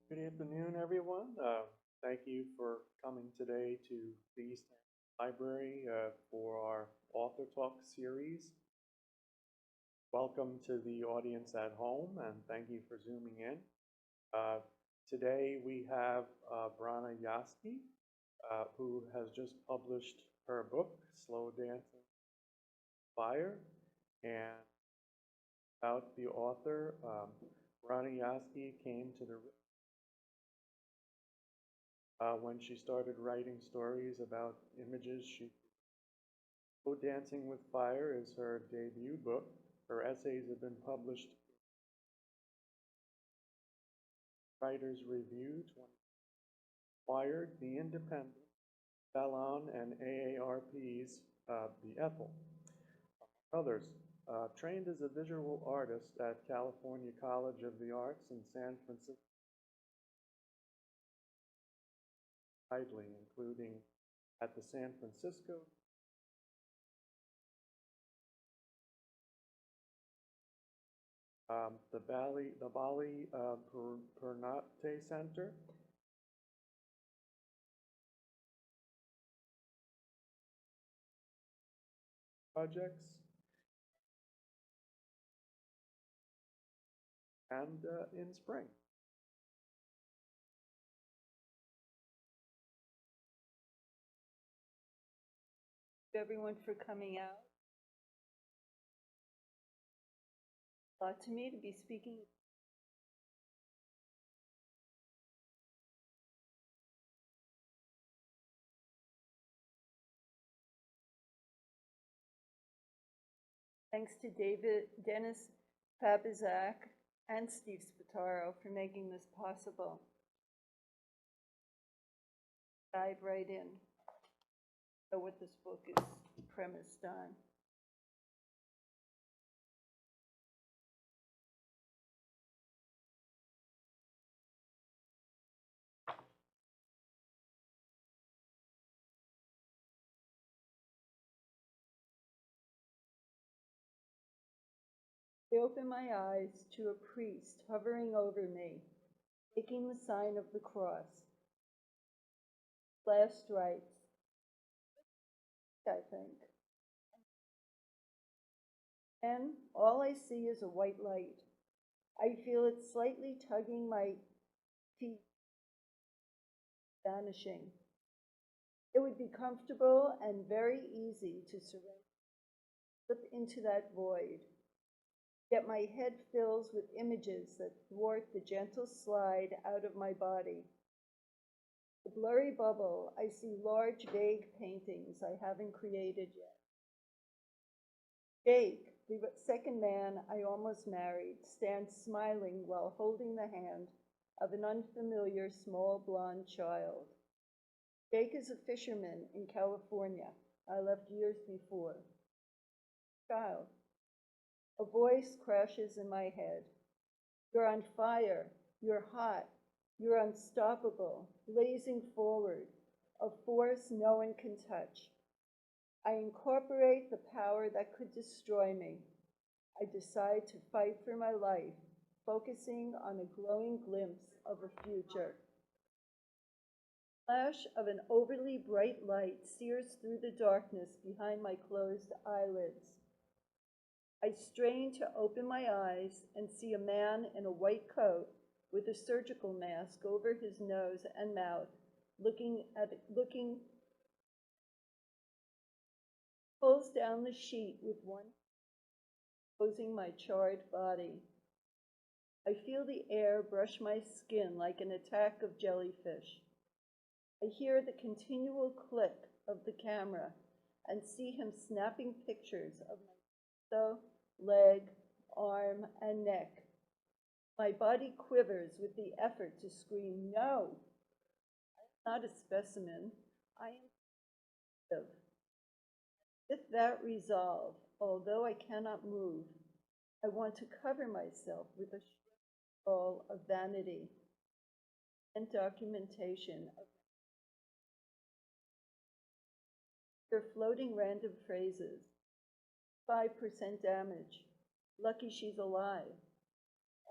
Good afternoon, everyone. Thank you for coming today to the East End Library for our Author Talk series. Welcome to the audience at home, and thank you for zooming in. Today we have Brahna Yassky, who has just published her book, Slow Dancing Fire, and about the author, Brahna Yassky came to the when she started writing stories about images. Slow Dancing with Fire is her debut book. Her essays have been published in Writer's Review, Wired, The Independent, Salon, and AARP's The Ethel, among others. Trained as a visual artist at California College of the Arts in San Francisco, widely, including at the San Francisco, the Bali Purnati Center, projects, and in spring. Everyone for coming out. To me to be speaking. Thanks to Dennis Pabizak and Steve Spataro for making this possible. Dive right in. So what this book is premised on. I open my eyes to a priest hovering over me, making the sign of the cross. Last rites, I think. And all I see is a white light. I feel it slightly tugging my feet, vanishing. It would be comfortable and very easy to slip into that void. Yet my head fills with images that thwart the gentle slide out of my body. The blurry bubble, I see large, vague paintings I haven't created yet. Jake, the second man I almost married, stands smiling while holding the hand of an unfamiliar small blonde child. Jake is a fisherman in California. I left years before. Child. A voice crashes in my head. You're on fire. You're hot. You're unstoppable, blazing forward, a force no one can touch. I incorporate the power that could destroy me. I decide to fight for my life, focusing on a glowing glimpse of a future. The flash of an overly bright light sears through the darkness behind my closed eyelids. I strain to open my eyes and see a man in a white coat with a surgical mask over his nose and mouth, pulls down the sheet with one, exposing my charred body. I feel the air brush my skin like an attack of jellyfish. I hear the continual click of the camera and see him snapping pictures of my torso, leg, arm, and neck. My body quivers with the effort to scream, no, I'm not a specimen, I am live. With that resolve, although I cannot move, I want to cover myself with a ball of vanity and documentation of their floating random phrases. 5% damage. Lucky she's alive.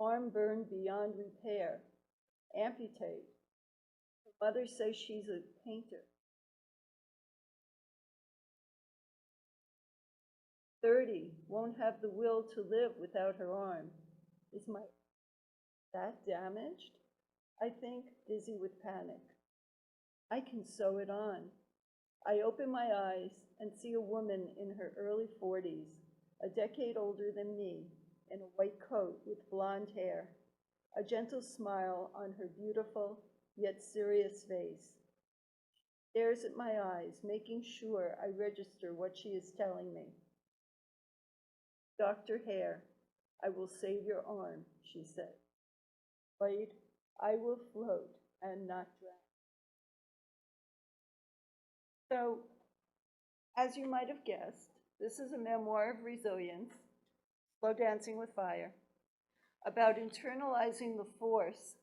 Arm burned beyond repair. amputate. Her mother says she's a painter. 30, won't have the will to live without her arm. Is my that damaged? I think, dizzy with panic. I can sew it on. I open my eyes and see a woman in her early 40s, a decade older than me, in a white coat with blonde hair, a gentle smile on her beautiful yet serious face. She stares at my eyes, making sure I register what she is telling me. Dr. Hare, I will save your arm, she said. Wait, I will float and not drown. So, as you might have guessed, this is a memoir of resilience, Slow Dancing with Fire, about internalizing the force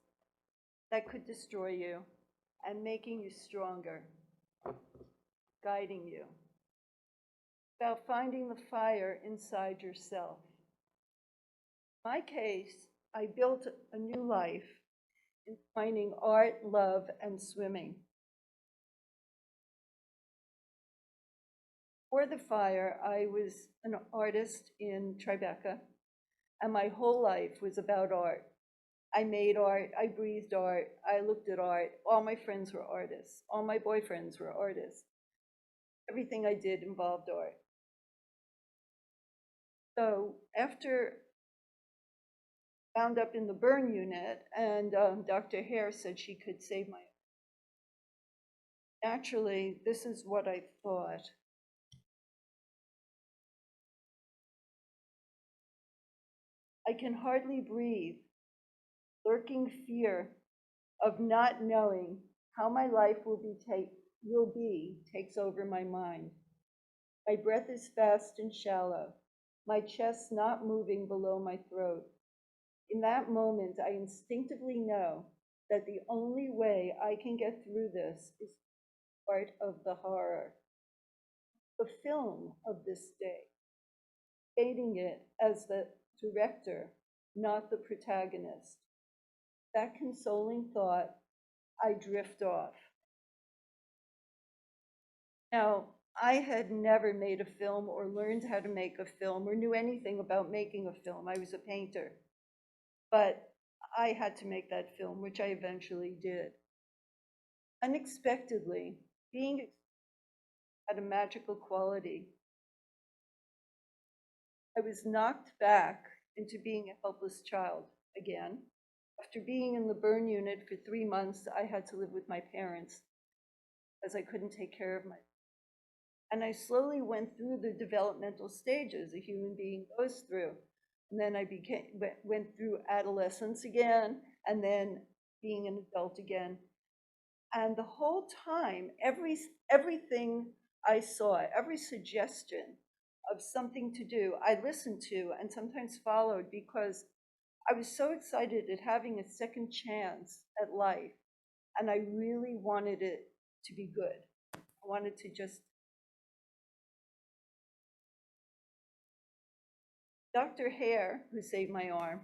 that could destroy you and making you stronger, guiding you. About finding the fire inside yourself. In my case, I built a new life in finding art, love, and swimming. Before the fire, I was an artist in Tribeca, and my whole life was about art. I made art, I breathed art, I looked at art. All my friends were artists. All my boyfriends were artists. Everything I did involved art. So after I wound up in the burn unit, and Dr. Hare said she could save my arm. Naturally, this is what I thought. I can hardly breathe, lurking fear of not knowing how my life will be takes over my mind. My breath is fast and shallow, my chest not moving below my throat. In that moment, I instinctively know that the only way I can get through this is part of the horror, the film of this day, stating it as the director, not the protagonist. That consoling thought, I drift off. Now, I had never made a film or learned how to make a film or knew anything about making a film. I was a painter. But I had to make that film, which I eventually did. Unexpectedly, being had a magical quality. I was knocked back into being a helpless child again. After being in the burn unit for 3 months, I had to live with my parents as I couldn't take care of myself. And I slowly went through the developmental stages a human being goes through. And then I went through adolescence again, and then being an adult again. And the whole time, everything I saw, every suggestion of something to do, I listened to and sometimes followed because I was so excited at having a second chance at life. And I really wanted it to be good. I wanted to just. Dr. Hare, who saved my arm,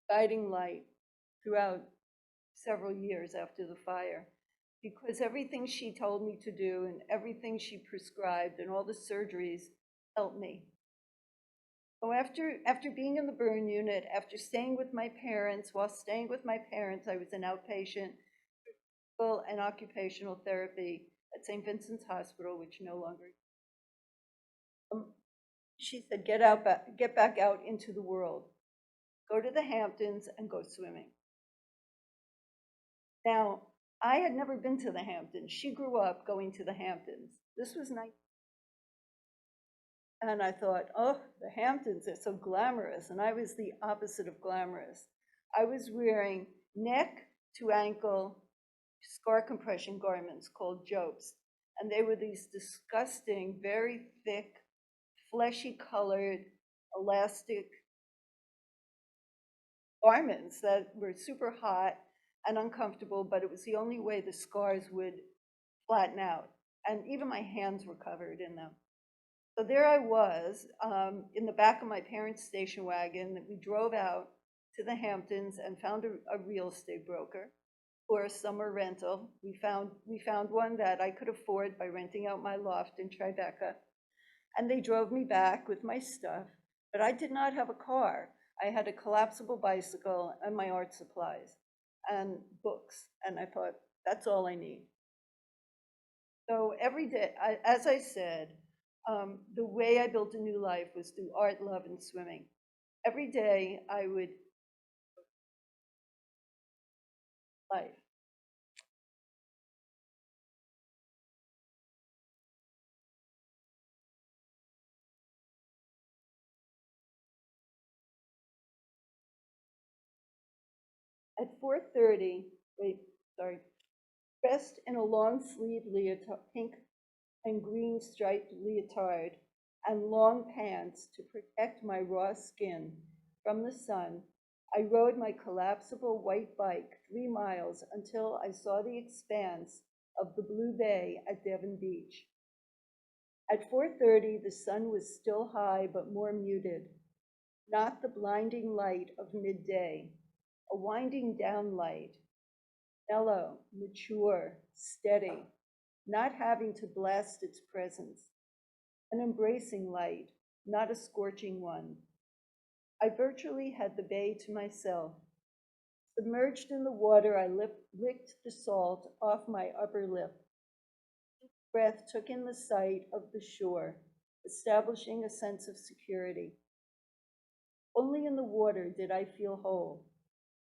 guiding light throughout several years after the fire, because everything she told me to do and everything she prescribed and all the surgeries helped me. So after being in the burn unit, after staying with my parents, while staying with my parents, I was an outpatient physical and occupational therapy at St. Vincent's Hospital, which no longer. She said, get back out into the world. Go to the Hamptons and go swimming. Now, I had never been to the Hamptons. She grew up going to the Hamptons. This was nice. And I thought, oh, the Hamptons are so glamorous. And I was the opposite of glamorous. I was wearing neck to ankle scar compression garments called jopes. And they were these disgusting, very thick, fleshy colored, elastic garments that were super hot and uncomfortable, but it was the only way the scars would flatten out. And even my hands were covered in them. So there I was in the back of my parents' station wagon that we drove out to the Hamptons and found a real estate broker for a summer rental. We found one that I could afford by renting out my loft in Tribeca. And they drove me back with my stuff, but I did not have a car. I had a collapsible bicycle and my art supplies and books. And I thought, that's all I need. So every day, as I said, the way I built a new life was through art, love, and swimming. Every day I would life. At 4:30, dressed in a long sleeve pink and green striped leotard and long pants to protect my raw skin from the sun, I rode my collapsible white bike 3 miles until I saw the expanse of the blue bay at Devon Beach. At 4:30, the sun was still high but more muted, not the blinding light of midday, a winding down light, mellow, mature, steady, not having to blast its presence, an embracing light, not a scorching one. I virtually had the bay to myself. Submerged in the water, I licked the salt off my upper lip. Breath took in the sight of the shore, establishing a sense of security. Only in the water did I feel whole.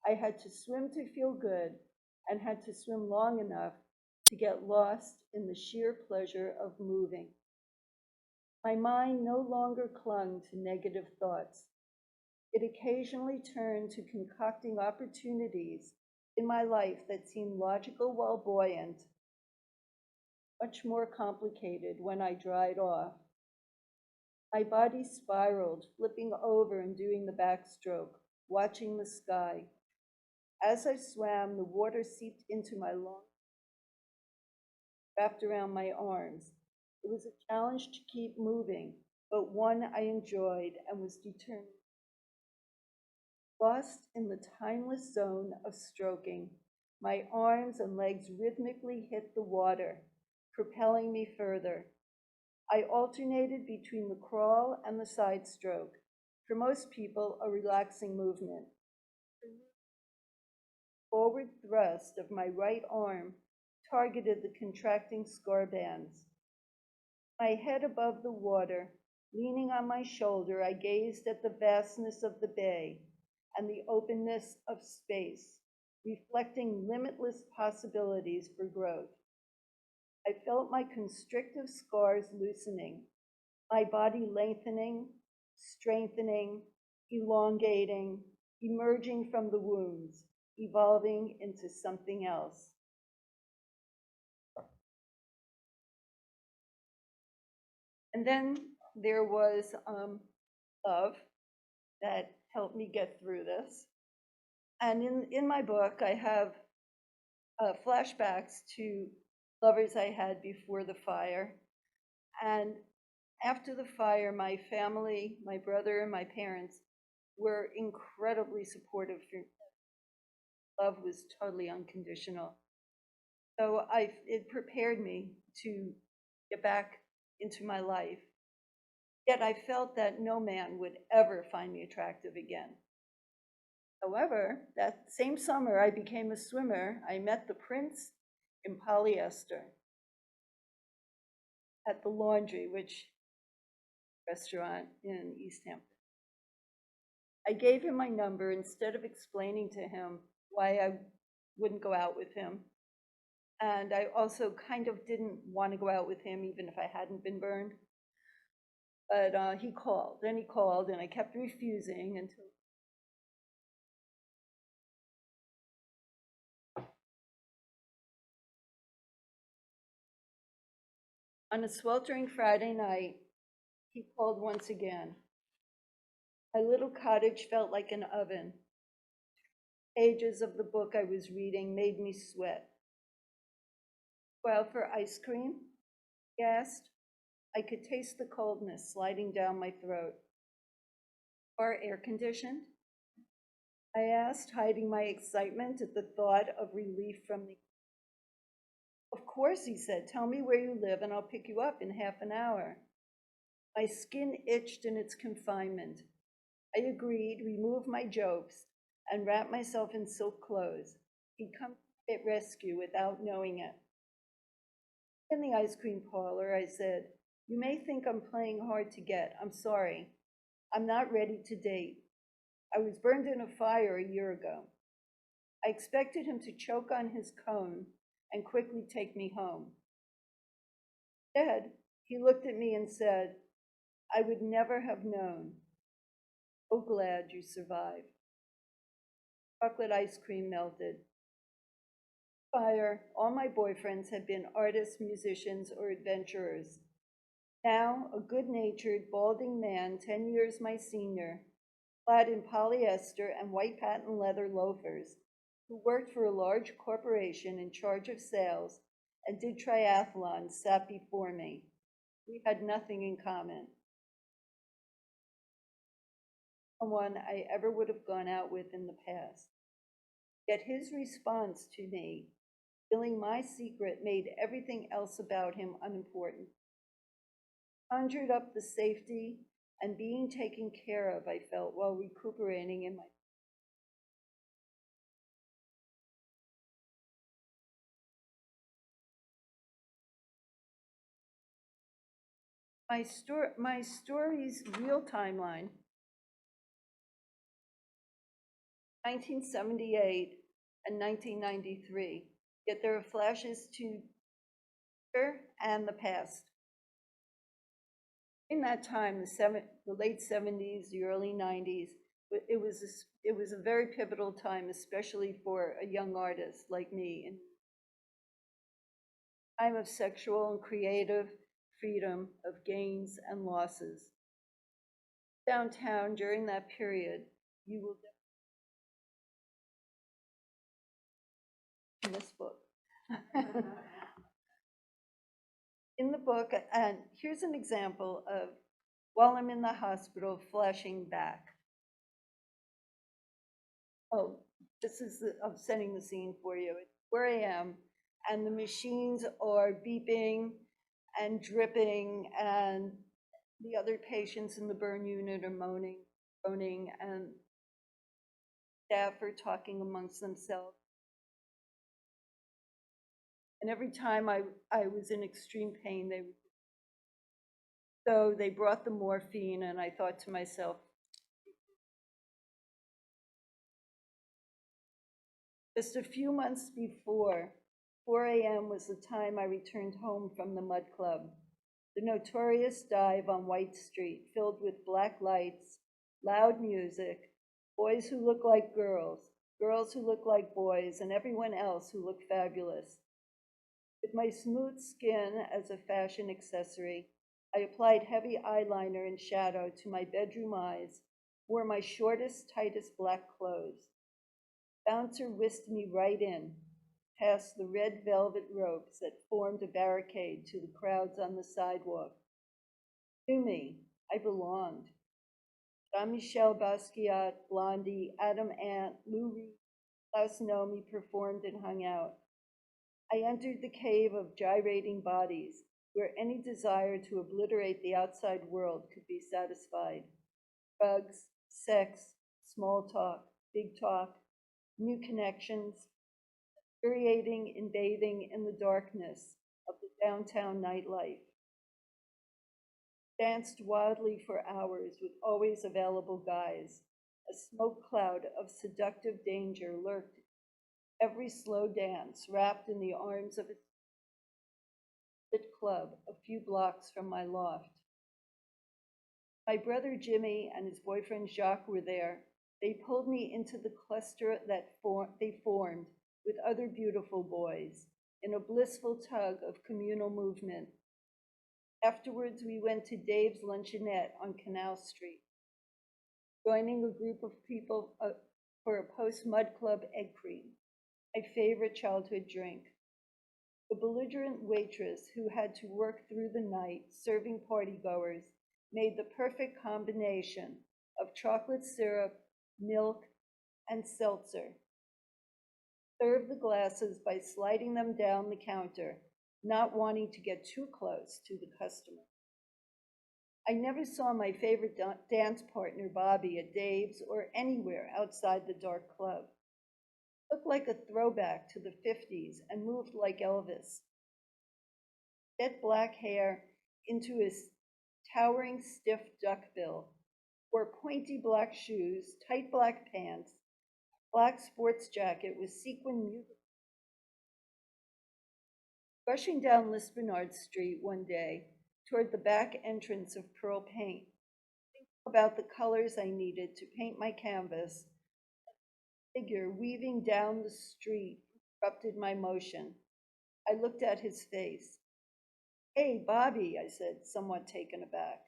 I had to swim to feel good and had to swim long enough to get lost in the sheer pleasure of moving. My mind no longer clung to negative thoughts. It occasionally turned to concocting opportunities in my life that seemed logical while buoyant, much more complicated when I dried off. My body spiraled, flipping over and doing the backstroke, watching the sky. As I swam, the water seeped into my lungs, wrapped around my arms. It was a challenge to keep moving, but one I enjoyed and was determined. Lost in the timeless zone of stroking, my arms and legs rhythmically hit the water, propelling me further. I alternated between the crawl and the side stroke, for most people a relaxing movement. Forward thrust of my right arm targeted the contracting scar bands. My head above the water, leaning on my shoulder, I gazed at the vastness of the bay and the openness of space, reflecting limitless possibilities for growth. I felt my constrictive scars loosening, my body lengthening, strengthening, elongating, emerging from the wounds, evolving into something else. And then there was love that helped me get through this. And in my book, I have flashbacks to lovers I had before the fire. And after the fire, my family, my brother, and my parents were incredibly supportive. Love was totally unconditional. So it prepared me to get back into my life. Yet I felt that no man would ever find me attractive again. However, that same summer I became a swimmer. I met the prince in polyester at the Laundry, which restaurant in East Hampton. I gave him my number instead of explaining to him why I wouldn't go out with him. And I also kind of didn't want to go out with him even if I hadn't been burned. But he called, and I kept refusing until on a sweltering Friday night, he called once again. My little cottage felt like an oven. Pages of the book I was reading made me sweat. Go out for ice cream? He asked. I could taste the coldness sliding down my throat. Car air conditioned? I asked, hiding my excitement at the thought of relief from the... Of course, he said, tell me where you live and I'll pick you up in half an hour. My skin itched in its confinement. I agreed, removed my jokes, and wrapped myself in silk clothes. He'd come to my rescue without knowing it. In the ice cream parlor, I said, you may think I'm playing hard to get. I'm sorry. I'm not ready to date. I was burned in a fire a year ago. I expected him to choke on his cone and quickly take me home. Instead, he looked at me and said, I would never have known. So glad you survived. Chocolate ice cream melted. Fire, all my boyfriends had been artists, musicians, or adventurers. Now, a good-natured, balding man, 10 years my senior, clad in polyester and white patent leather loafers, who worked for a large corporation in charge of sales and did triathlons, sat before me. We had nothing in common. Someone I ever would have gone out with in the past. Yet his response to me, filling my secret, made everything else about him unimportant. Conjured up the safety and being taken care of, I felt, while recuperating in my story's real timeline, 1978 and 1993, yet there are flashes to the future and the past. In that time, the late 70s, the early 90s, it was a very pivotal time, especially for a young artist like me, in a time of sexual and creative freedom, of gains and losses. Downtown during that period, you will in this book. In the book, and here's an example of, while I'm in the hospital, flashing back. Oh, I'm setting the scene for you. It's where I am, and the machines are beeping and dripping, and the other patients in the burn unit are moaning, and staff are talking amongst themselves. And every time I was in extreme pain, so they brought the morphine, and I thought to myself, just a few months before, 4 a.m. was the time I returned home from the Mud Club, the notorious dive on White Street, filled with black lights, loud music, boys who look like girls, girls who look like boys, and everyone else who looked fabulous. With my smooth skin as a fashion accessory, I applied heavy eyeliner and shadow to my bedroom eyes, wore my shortest, tightest black clothes. Bouncer whisked me right in, past the red velvet ropes that formed a barricade to the crowds on the sidewalk. To me, I belonged. Jean-Michel Basquiat, Blondie, Adam Ant, Lou Reed, Klaus Nomi performed and hung out. I entered the cave of gyrating bodies, where any desire to obliterate the outside world could be satisfied. Drugs, sex, small talk, big talk, new connections, luxuriating and bathing in the darkness of the downtown nightlife. Danced wildly for hours with always available guys. A smoke cloud of seductive danger lurked every slow dance, wrapped in the arms of a lit club a few blocks from my loft. My brother Jimmy and his boyfriend Jacques were there. They pulled me into the cluster that they formed with other beautiful boys in a blissful tug of communal movement. Afterwards, we went to Dave's Luncheonette on Canal Street, joining a group of people for a post-Mud Club egg cream, my favorite childhood drink. The belligerent waitress who had to work through the night serving partygoers made the perfect combination of chocolate syrup, milk, and seltzer. Serve the glasses by sliding them down the counter, not wanting to get too close to the customer. I never saw my favorite dance partner, Bobby, at Dave's or anywhere outside the dark club. Looked like a throwback to the 50s and moved like Elvis. Jet black hair into his towering stiff duckbill, wore pointy black shoes, tight black pants, black sports jacket with sequin music. Rushing down Lisbonard Street one day toward the back entrance of Pearl Paint, thinking about the colors I needed to paint my canvas, a figure weaving down the street interrupted my motion. I looked at his face. "Hey, Bobby," I said, somewhat taken aback.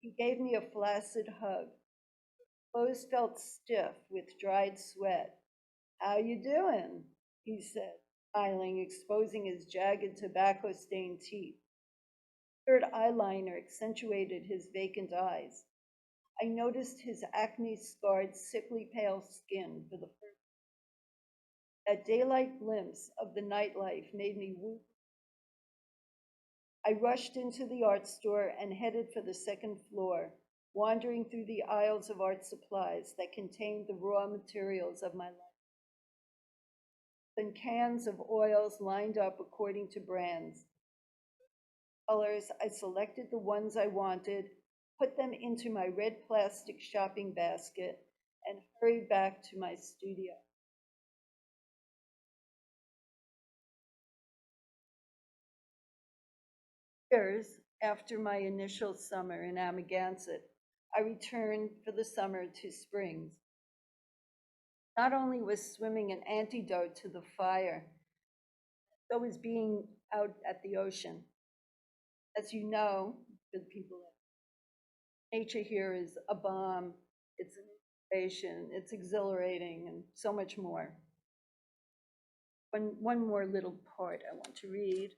He gave me a flaccid hug. His clothes felt stiff with dried sweat. "How you doing?" he said, smiling, exposing his jagged tobacco-stained teeth. Third eyeliner accentuated his vacant eyes. I noticed his acne-scarred, sickly pale skin for the first time. That daylight glimpse of the nightlife made me whoop. I rushed into the art store and headed for the second floor, wandering through the aisles of art supplies that contained the raw materials of my life. Then cans of oils lined up according to brands. Colors, I selected the ones I wanted, put them into my red plastic shopping basket, and hurried back to my studio. Years after my initial summer in Amagansett, I returned for the summer to Springs. Not only was swimming an antidote to the fire, so was being out at the ocean. As you know, for the people, nature here is a balm, it's an inspiration, it's exhilarating, and so much more. One more little part I want to read.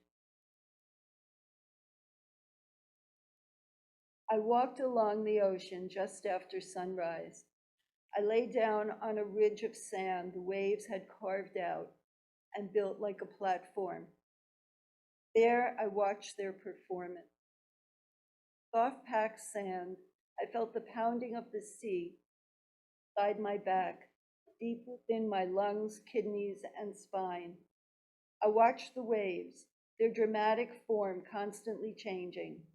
I walked along the ocean just after sunrise. I lay down on a ridge of sand the waves had carved out and built like a platform. There I watched their performance. Soft packed sand, I felt the pounding of the sea beside my back, deep within my lungs, kidneys, and spine. I watched the waves, their dramatic form constantly changing.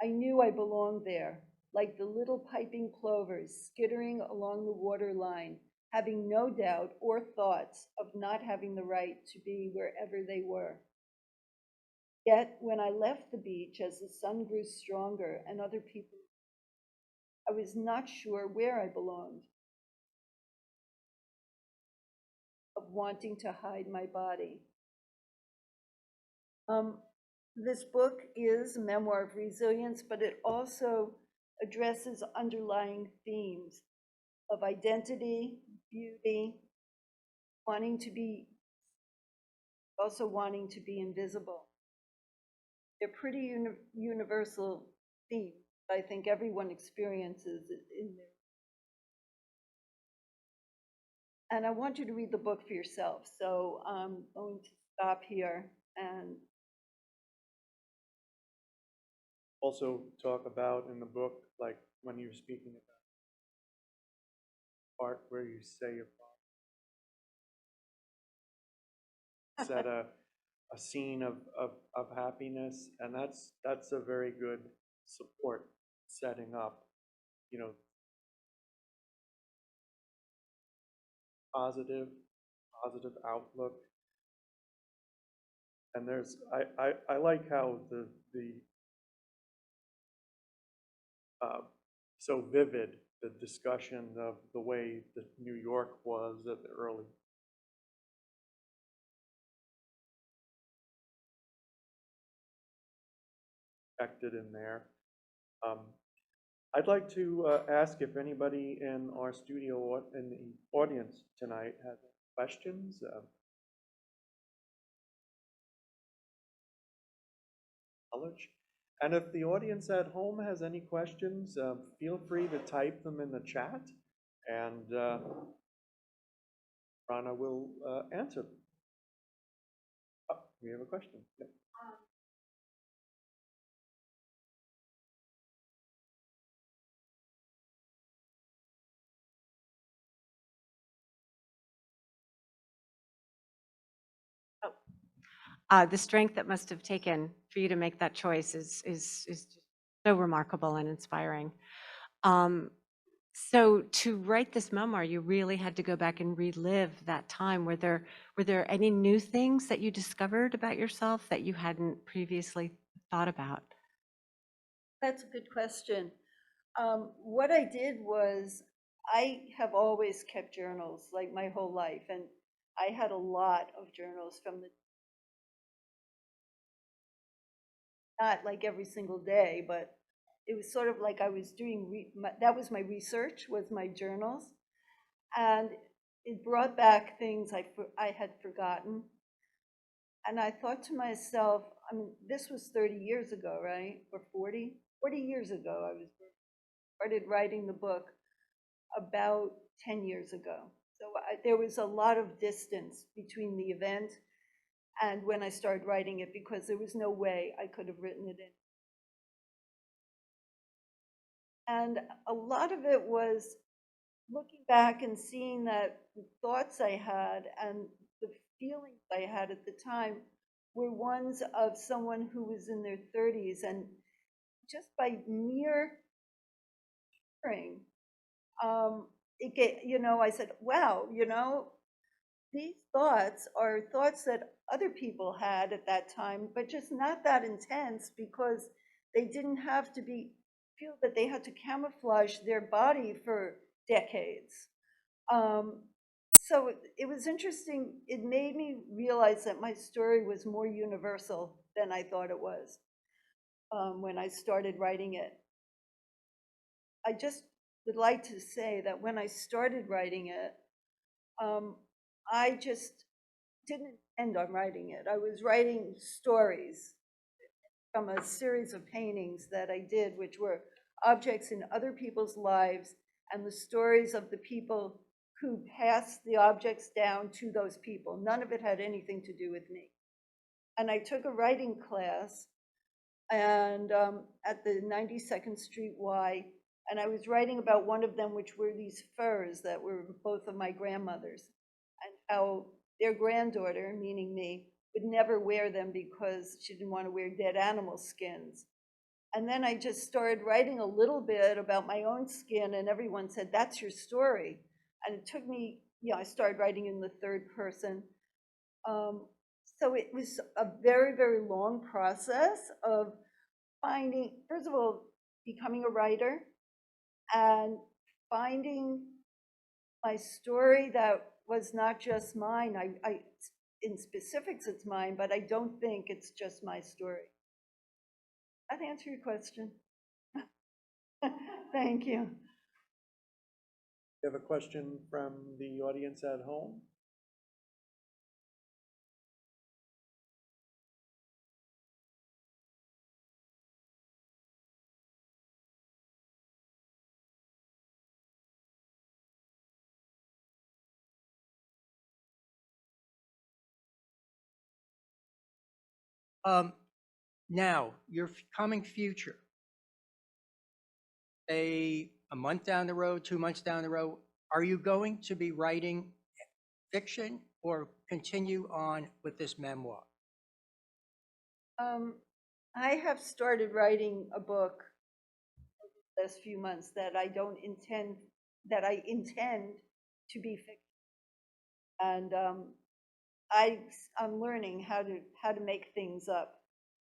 I knew I belonged there, like the little piping plovers skittering along the water line, having no doubt or thoughts of not having the right to be wherever they were. Yet, when I left the beach as the sun grew stronger and other people, I was not sure where I belonged, of wanting to hide my body. This book is a memoir of resilience, but it also addresses underlying themes of identity, beauty, also wanting to be invisible. They're pretty universal themes. I think everyone experiences it in there. And I want you to read the book for yourself. So I'm going to stop here and Also talk about in the book, like when you're speaking about part where you say your set a scene of happiness, and that's a very good support setting up, you know, positive outlook. And there's I like how the so vivid the discussion of the way that New York was at the early affected in there. I'd like to ask if anybody in our studio or in the audience tonight has questions. Knowledge. And if the audience at home has any questions, feel free to type them in the chat, and Brahna will answer them. Oh, we have a question. Yeah. The strength that must have taken for you to make that choice is just so remarkable and inspiring. So to write this memoir, you really had to go back and relive that time. Were there any new things that you discovered about yourself that you hadn't previously thought about? That's a good question. What I did was I have always kept journals like my whole life, and I had a lot of journals from the, not like every single day, but it was sort of like I was doing, that was my research, was my journals. And it brought back things I had forgotten. And I thought to myself, I mean, this was 30 years ago, right? Or 40? 40 years ago, I started writing the book about 10 years ago. So there was a lot of distance between the event and when I started writing it, because there was no way I could have written it in. And a lot of it was looking back and seeing that the thoughts I had and the feelings I had at the time were ones of someone who was in their 30s. And just by mere hearing, I said, wow, these thoughts are thoughts that other people had at that time, but just not that intense, because they didn't have to feel that they had to camouflage their body for decades. So it was interesting. It made me realize that my story was more universal than I thought it was when I started writing it. I just would like to say that when I started writing it, I just didn't end on writing it. I was writing stories from a series of paintings that I did, which were objects in other people's lives and the stories of the people who passed the objects down to those people. None of it had anything to do with me. And I took a writing class and at the 92nd Street Y, and I was writing about one of them, which were these furs that were both of my grandmothers, and how their granddaughter, meaning me, would never wear them because she didn't want to wear dead animal skins. And then I just started writing a little bit about my own skin, and everyone said, that's your story. And it took me, I started writing in the third person. So it was a very, very long process of finding, first of all, becoming a writer and finding my story that was not just mine. In specifics, it's mine, but I don't think it's just my story. That answer your question? Thank you. You have a question from the audience at home? Now, your coming future, say a month down the road, 2 months down the road, are you going to be writing fiction or continue on with this memoir? I have started writing a book the last few months that I intend to be fiction. And I'm learning how to make things up,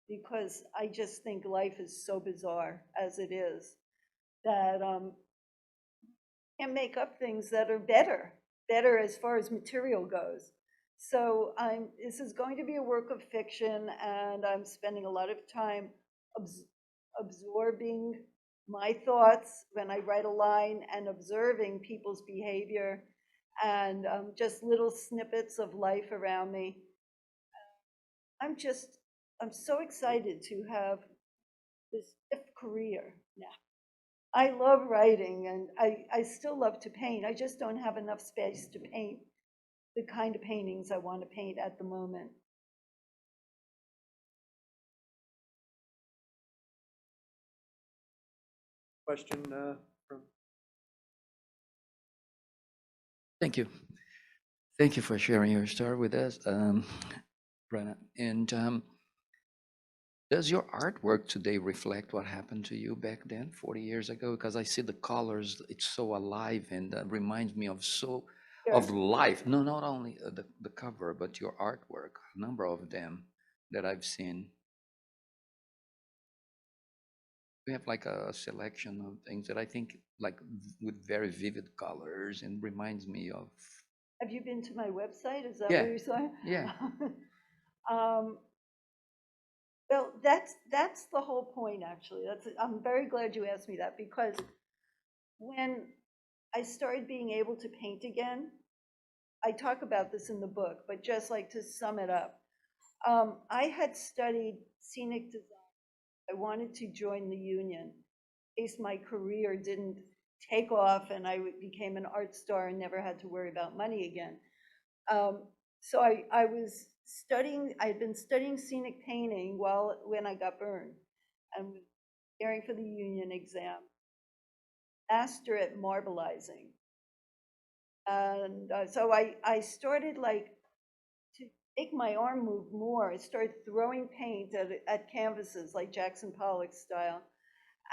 because I just think life is so bizarre as it is that can't make up things that are better as far as material goes. So this is going to be a work of fiction, and I'm spending a lot of time absorbing my thoughts when I write a line and observing people's behavior and just little snippets of life around me. I'm so excited to have this fifth career now. I love writing, and I still love to paint. I just don't have enough space to paint the kind of paintings I want to paint at the moment. Question from Thank you. Thank you for sharing your story with us, Brahna. And does your artwork today reflect what happened to you back then, 40 years ago? Because I see the colors, it's so alive and reminds me of of life. No, not only the cover, but your artwork, a number of them that I've seen. We have like a selection of things that I think like with very vivid colors and reminds me of. Have you been to my website? Is that Yeah. what you're saying? Yeah. Well, that's the whole point, actually. I'm very glad you asked me that, because when I started being able to paint again, I talk about this in the book, but just like to sum it up, I had studied scenic design. I wanted to join the union in case my career didn't take off and I became an art star and never had to worry about money again. So I was studying, I had been studying scenic painting when I got burned and was preparing for the union exam, master at marbleizing. And so I started like to make my arm move more. I started throwing paint at canvases like Jackson Pollock style,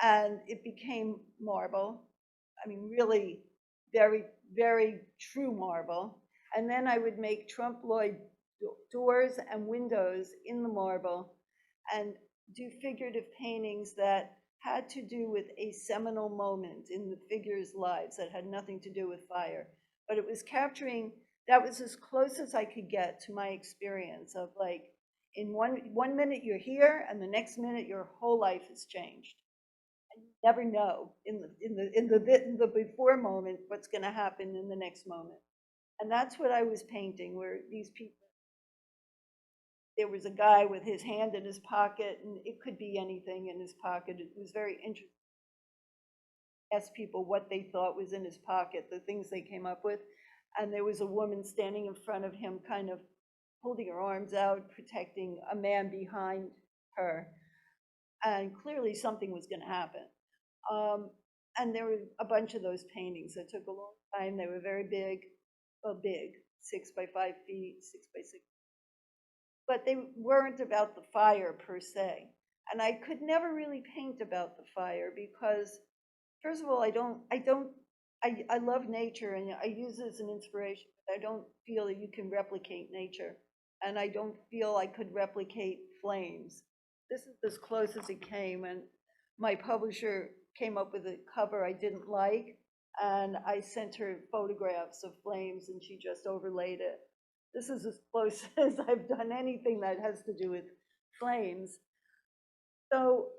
and it became marble. I mean, really very, very true marble. And then I would make Trump Lloyd doors and windows in the marble and do figurative paintings that had to do with a seminal moment in the figures' lives that had nothing to do with fire. But it was capturing, that was as close as I could get to my experience of like, in one minute you're here and the next minute your whole life has changed. And you never know in the before moment what's going to happen in the next moment. And that's what I was painting, where these people, there was a guy with his hand in his pocket, and it could be anything in his pocket. It was very interesting. Asked people what they thought was in his pocket, the things they came up with. And there was a woman standing in front of him, kind of holding her arms out, protecting a man behind her. And clearly something was going to happen. And there were a bunch of those paintings that took a long time. They were very big, well, big, 6 by 5 feet, 6 by 6. But they weren't about the fire per se. And I could never really paint about the fire because, first of all, I love nature and I use it as an inspiration, but I don't feel that you can replicate nature. And I don't feel I could replicate flames. This is as close as it came, and my publisher came up with a cover I didn't like, and I sent her photographs of flames and she just overlaid it. This is as close as I've done anything that has to do with flames. So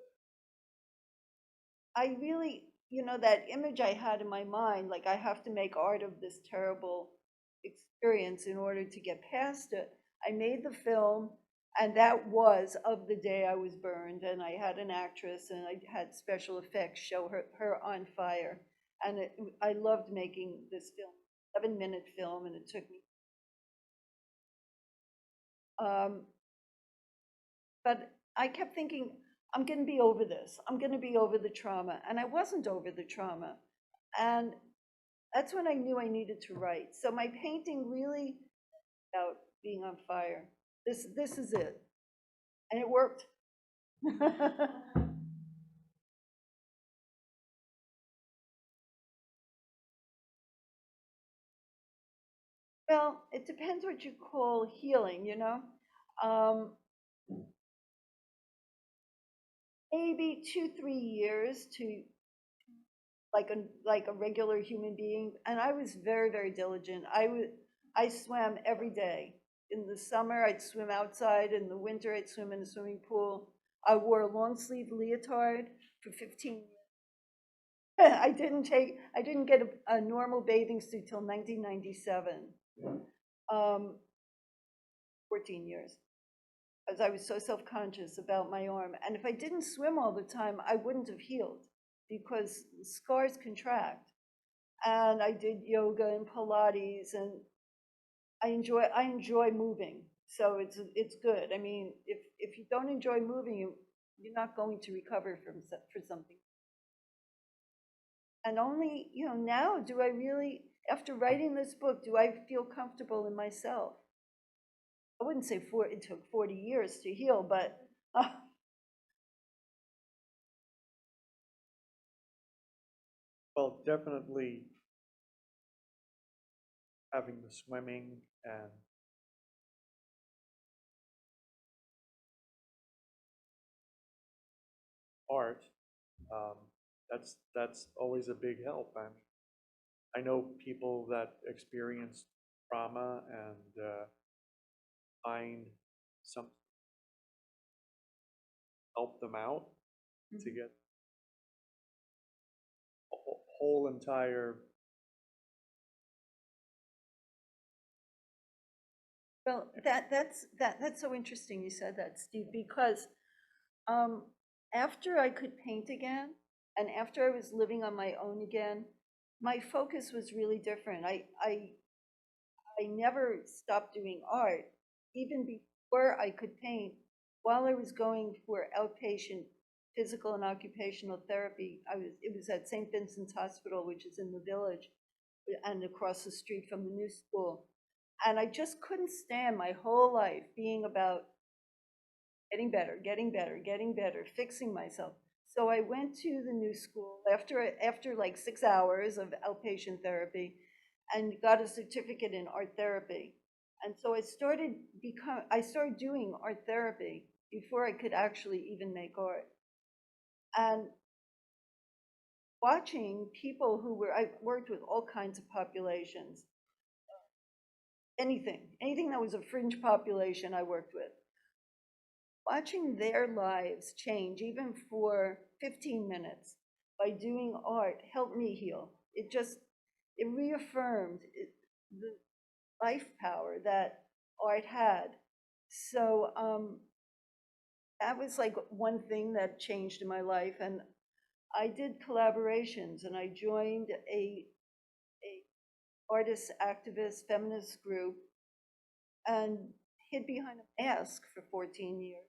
I really, that image I had in my mind, like I have to make art of this terrible experience in order to get past it. I made the film, and that was of the day I was burned, and I had an actress and I had special effects show her on fire. And I loved making this film, 7-minute film, and it took me. But I kept thinking, I'm going to be over this. I'm going to be over the trauma. And I wasn't over the trauma. And that's when I knew I needed to write. So my painting really about being on fire. This is it. And it worked. Well, it depends what you call healing, maybe 2-3 years to like a regular human being. And I was very, very diligent. I swam every day. In the summer, I'd swim outside. In the winter, I'd swim in a swimming pool. I wore a long sleeve leotard for 15 years. I didn't get a normal bathing suit till 1997. 14 years. Because I was so self-conscious about my arm. And if I didn't swim all the time, I wouldn't have healed because scars contract. And I did yoga and Pilates and I enjoy moving, so it's good. I mean, if you don't enjoy moving, you're not going to recover for something. And only, now do I really, after writing this book, do I feel comfortable in myself? I wouldn't say it took 40 years to heal, but Well, definitely having the swimming and art, um, that's always a big help. I know people that experience trauma and find some help them out to get a whole entire. well, that's so interesting you said that, Steve, because um, after I could paint again, and after I was living on my own again, my focus was really different. I never stopped doing art, even before I could paint. While I was going for outpatient physical and occupational therapy, it was at St. Vincent's Hospital, which is in the Village, and across the street from the new school. And I just couldn't stand my whole life being about getting better, getting better, getting better, fixing myself. So I went to the new school after like 6 hours of outpatient therapy and got a certificate in art therapy. And so I started doing art therapy before I could actually even make art. And watching people I worked with all kinds of populations, anything that was a fringe population I worked with. Watching their lives change, even for 15 minutes, by doing art, helped me heal. It reaffirmed the life power that art had. So that was like one thing that changed in my life. And I did collaborations, and I joined a artist, activist, feminist group, and hid behind a mask for 14 years,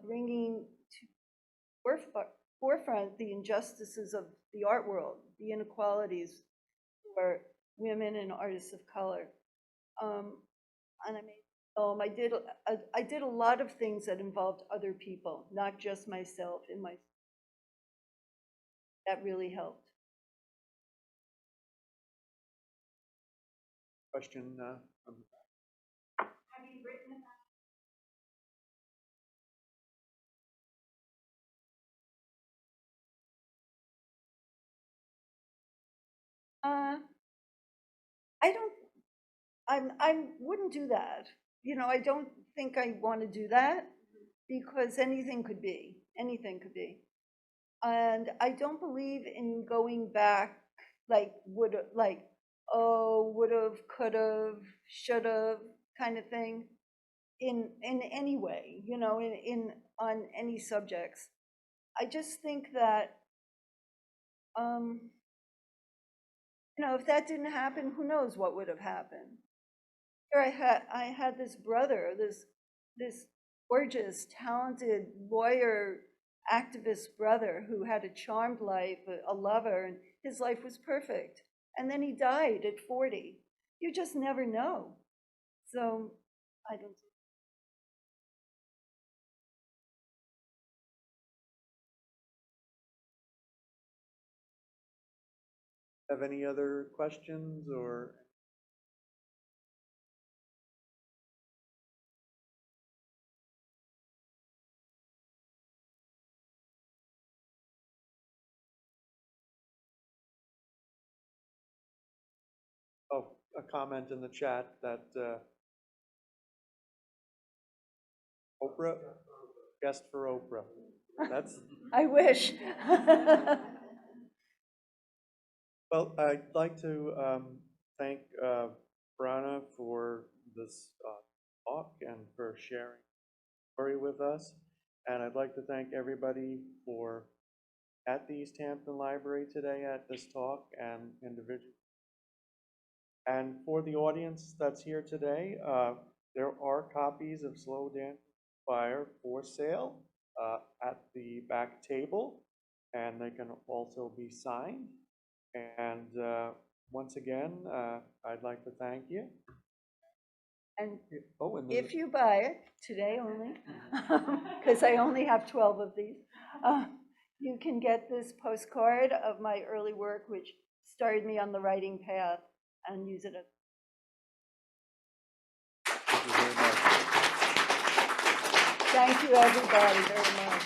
bringing to forefront the injustices of the art world, the inequalities for women and artists of color. And I made I did a lot of things that involved other people, not just myself. That really helped. Question. Have you written I don't. I wouldn't do that. I don't think I want to do that because anything could be. Anything could be. And I don't believe in going back like would've, could've, should've kind of thing in any way, in on any subjects. I just think that if that didn't happen, who knows what would have happened. Here I had this brother, this gorgeous, talented lawyer, activist brother who had a charmed life, a lover, and his life was perfect. And then he died at 40. You just never know. So I don't. Have any other questions or? Oh, a comment in the chat that Oprah, guest for Oprah. That's, I wish. well, I'd like to thank Brahna for this talk and for sharing story with us. And I'd like to thank everybody for at the East Hampton Library today at this talk and individuals And for the audience that's here today, there are copies of Slow Dance Fire for sale at the back table, and they can also be signed. And once again, I'd like to thank you. And Oh, and if you buy it, today only, because I only have 12 of these, you can get this postcard of my early work, which started me on the writing path, and use it as. thank you very much. Thank you, everybody, very much.